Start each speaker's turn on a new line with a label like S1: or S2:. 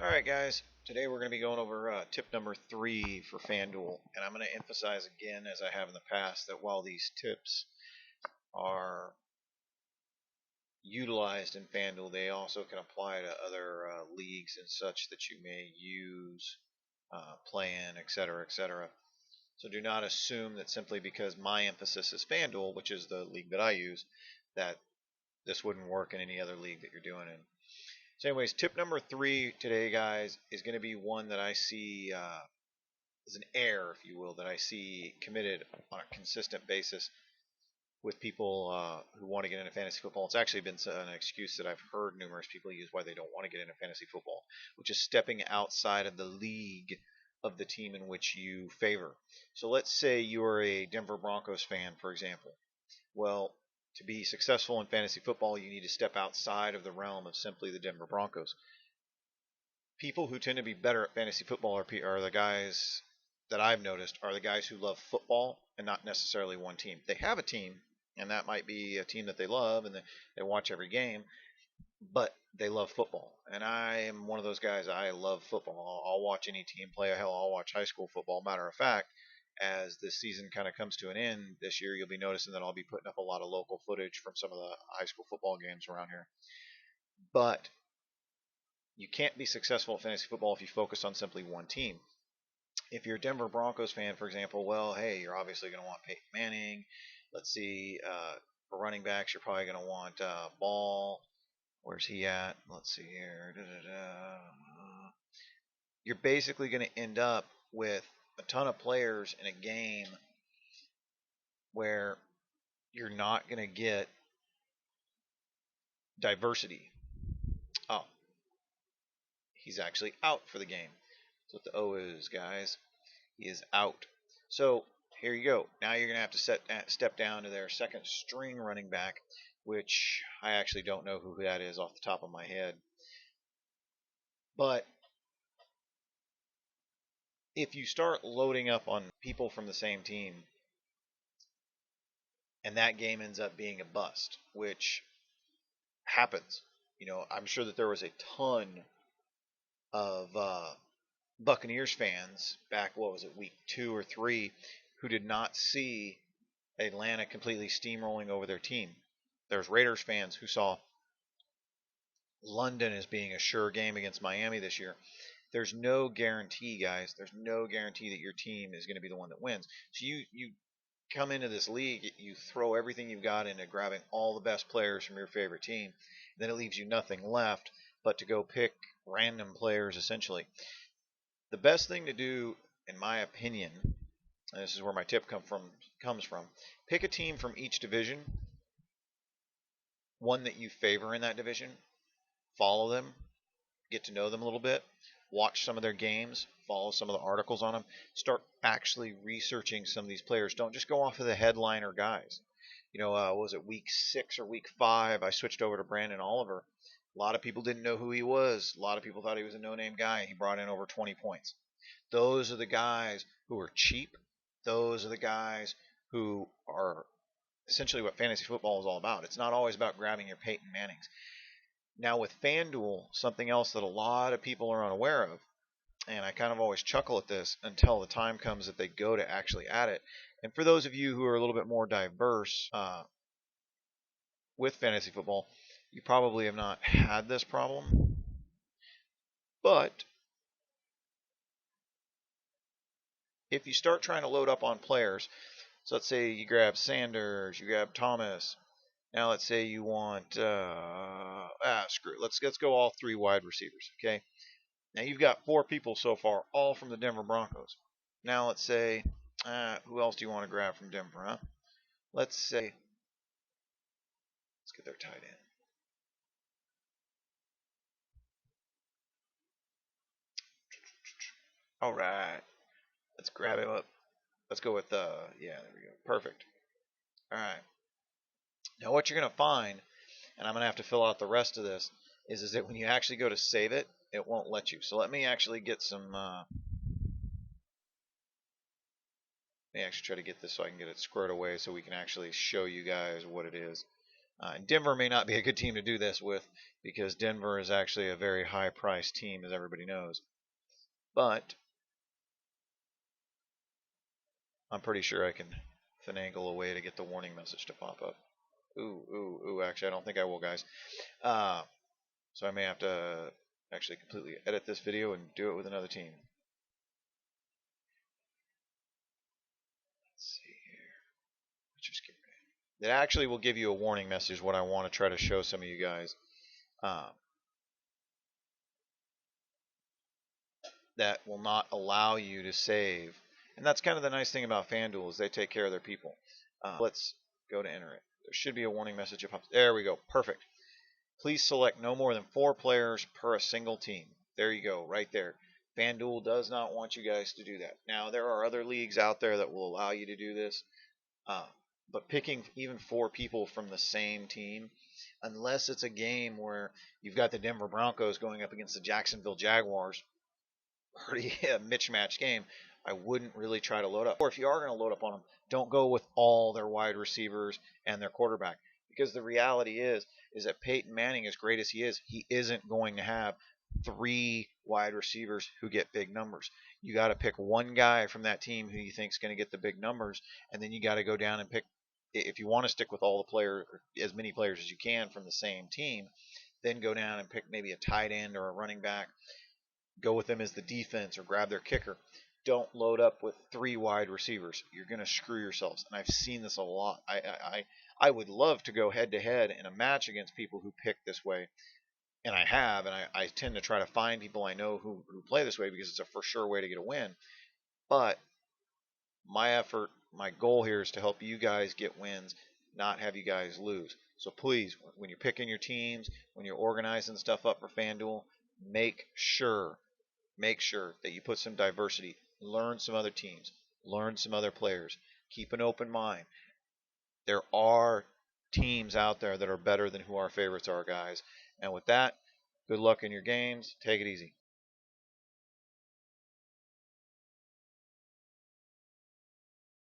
S1: Alright guys, today we're going to be going over tip number 3 for Fanduel, and I'm going to emphasize again, as I have in the past, that while these tips are utilized in Fanduel, they also can apply to other leagues and such that you may use, play in, etc., etc. So do not assume that simply because my emphasis is Fanduel, which is the league that I use, that this wouldn't work in any other league that you're doing in. So anyways, tip number 3 today, guys, is going to be one that I see as an error, if you will, that I see committed on a consistent basis with people who want to get into fantasy football. It's actually been an excuse that I've heard numerous people use why they don't want to get into fantasy football, which is stepping outside of the league of the team in which you favor. So let's say you're a Denver Broncos fan, for example. Well, to be successful in fantasy football, you need to step outside of the realm of simply the Denver Broncos. People who tend to be better at fantasy football are the guys that I've noticed are the guys who love football and not necessarily one team. They have a team, and that might be a team that they love and they watch every game, but they love football. And I am one of those guys. I love football. I'll watch any team play. Hell, I'll watch high school football. Matter of fact, as this season kind of comes to an end this year, you'll be noticing that I'll be putting up a lot of local footage from some of the high school football games around here. But you can't be successful at fantasy football if you focus on simply one team. If you're a Denver Broncos fan, for example, well, hey, you're obviously going to want Peyton Manning. Let's see, for running backs, you're probably going to want Ball. Where's he at? Let's see here. You're basically going to end up with a ton of players in a game where you're not going to get diversity. Oh, he's actually out for the game. That's what the O is, guys. He is out. So here you go. Now you're going to have to step down to their second string running back, which I actually don't know who that is off the top of my head. But if you start loading up on people from the same team, and that game ends up being a bust, which happens. I'm sure that there was a ton of Buccaneers fans back, what was it, week 2 or 3, who did not see Atlanta completely steamrolling over their team. There's Raiders fans who saw London as being a sure game against Miami this year. There's no guarantee, guys. There's no guarantee that your team is going to be the one that wins. So you come into this league, you throw everything you've got into grabbing all the best players from your favorite team. Then it leaves you nothing left but to go pick random players, essentially. The best thing to do, in my opinion, and this is where my tip comes from, pick a team from each division, one that you favor in that division, follow them, get to know them a little bit, watch some of their games, follow some of the articles on them, start actually researching some of these players. Don't just go off of the headliner guys. Was it week 6 or week 5? I switched over to Brandon Oliver. A lot of people didn't know who he was. A lot of people thought he was a no-name guy. He brought in over 20 points. Those are the guys who are cheap. Those are the guys who are essentially what fantasy football is all about. It's not always about grabbing your Peyton Mannings. Now with FanDuel, something else that a lot of people are unaware of, and I kind of always chuckle at this until the time comes that they go to actually add it. And for those of you who are a little bit more diverse with fantasy football, you probably have not had this problem. But if you start trying to load up on players, so let's say you grab Sanders, you grab Thomas. Now let's say you want screw it. Let's go all 3 wide receivers. Okay. Now you've got 4 people so far, all from the Denver Broncos. Now let's say, who else do you want to grab from Denver, huh? Let's get their tight end. All right, let's grab him up. Let's go with yeah, there we go. Perfect. All right. Now what you're gonna find, and I'm gonna have to fill out the rest of this, is that when you actually go to save it, it won't let you. So let me actually get some. Let me actually try to get this so I can get it squared away so we can actually show you guys what it is. Denver may not be a good team to do this with because Denver is actually a very high-priced team, as everybody knows. But I'm pretty sure I can finagle a way to get the warning message to pop up. Ooh. Actually, I don't think I will, guys. Uh, so I may have to actually completely edit this video and do it with another team. Let's see here. Let's just get ready. It actually will give you a warning message, what I want to try to show some of you guys. That will not allow you to save. And that's kind of the nice thing about Fanduel is they take care of their people. Let's go to enter it. There should be a warning message. There we go. Perfect. Please select no more than 4 players per a single team. There you go, right there. FanDuel does not want you guys to do that. Now, there are other leagues out there that will allow you to do this, but picking even 4 people from the same team, unless it's a game where you've got the Denver Broncos going up against the Jacksonville Jaguars, pretty mismatched game, I wouldn't really try to load up. Or if you are going to load up on them, don't go with all their wide receivers and their quarterback. Because the reality is that Peyton Manning, as great as he isn't going to have 3 wide receivers who get big numbers. You got to pick one guy from that team who you think is going to get the big numbers, and then you got to go down and pick. If you want to stick with all the players, as many players as you can from the same team, then go down and pick maybe a tight end or a running back. Go with them as the defense or grab their kicker. Don't load up with 3 wide receivers. You're going to screw yourselves. And I've seen this a lot. I would love to go head to head in a match against people who pick this way. And I have, and I tend to try to find people I know who play this way because it's a for sure way to get a win. But my goal here is to help you guys get wins, not have you guys lose. So please, when you're picking your teams, when you're organizing stuff up for FanDuel, make sure that you put some diversity, learn some other teams, learn some other players, keep an open mind. There are teams out there that are better than who our favorites are, guys. And with that, good luck in your games. Take it easy.